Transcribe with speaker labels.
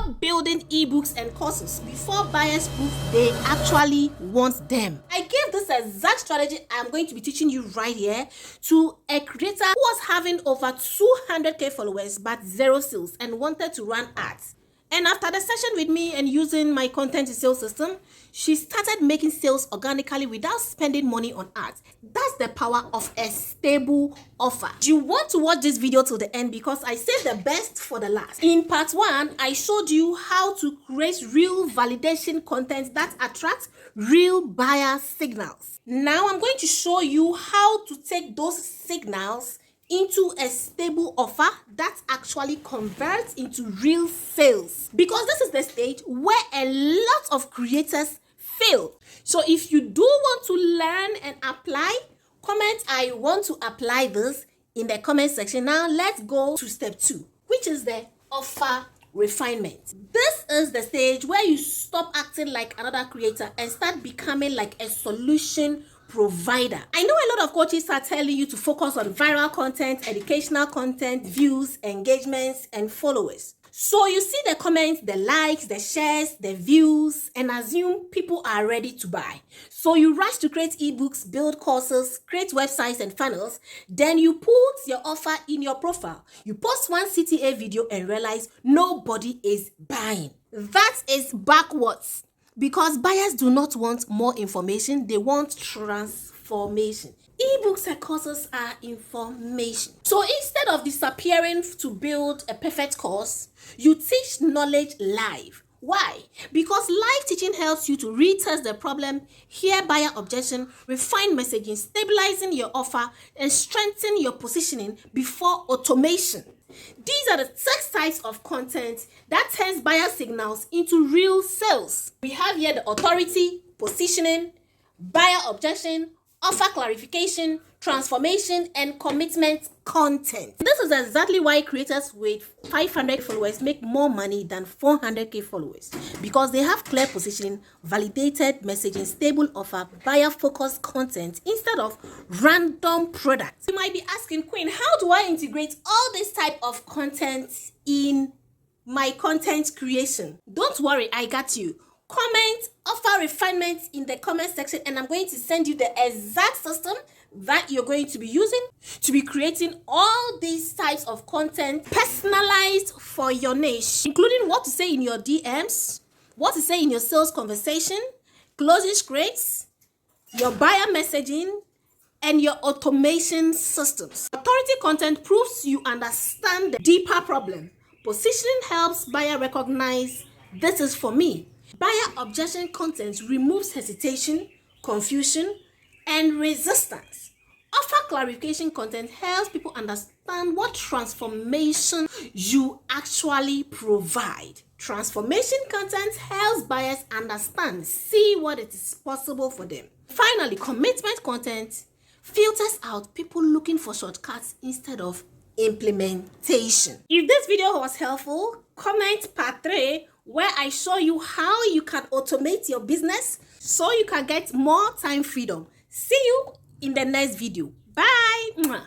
Speaker 1: Stop building ebooks and courses before buyers prove they actually want them. I gave this exact strategy I'm going to be teaching you right here to a creator who was having over 200k followers but zero sales and wanted to run ads. And after the session with me and using my content to sales system, she started making sales organically without spending money on ads. That's the power of a stable offer. You want to watch this video till the end because I saved the best for the last. In part 1, I showed you how to create real validation content that attracts real buyer signals. Now I'm going to show you how to take those signals into a stable offer that actually converts into real sales, because this is the stage where a lot of creators fail. So if you do want to learn and apply, comment I want to apply this in the comment section. Now let's go to step 2, which is the offer refinement. This is the stage where you stop acting like another creator and start becoming like a solution provider. I know a lot of coaches are telling you to focus on viral content, educational content, views, engagements, and followers. So you see the comments, the likes, the shares, the views, and assume people are ready to buy. So you rush to create ebooks, build courses, create websites and funnels. Then you put your offer in your profile. You post one CTA video and realize nobody is buying. That is backwards. Because buyers do not want more information, they want transformation. Ebooks and courses are information. So instead of disappearing to build a perfect course, you teach knowledge live. Why? Because live teaching helps you to retest the problem, hear buyer objection, refine messaging, stabilizing your offer, and strengthen your positioning before automation. These are the 6 types of content that turns buyer signals into real sales. We have here the authority, positioning, buyer objection, offer clarification, transformation, and commitment content. This is exactly why creators with 500 followers make more money than 400k followers, because they have clear positioning, validated messaging, stable offer, buyer-focused content instead of random products. You might be asking, Queen, how do I integrate all this type of content in my content creation? Don't worry, I got you. Comment offer refinement in the comment section and I'm going to send you the exact system that you're going to be using to be creating all these types of content personalized for your niche, including what to say in your DMs, what to say in your sales conversation, closing scripts, your buyer messaging, and your automation systems. Authority content proves you understand the deeper problem. Positioning helps buyer recognize this is for me. Buyer objection content removes hesitation, confusion, and resistance. Offer clarification content helps people understand what transformation you actually provide. Transformation content helps buyers understand, see what it is possible for them. Finally, commitment content filters out people looking for shortcuts instead of implementation. If this video was helpful, comment part 3 where I show you how you can automate your business so you can get more time freedom. See you in the next video. Bye.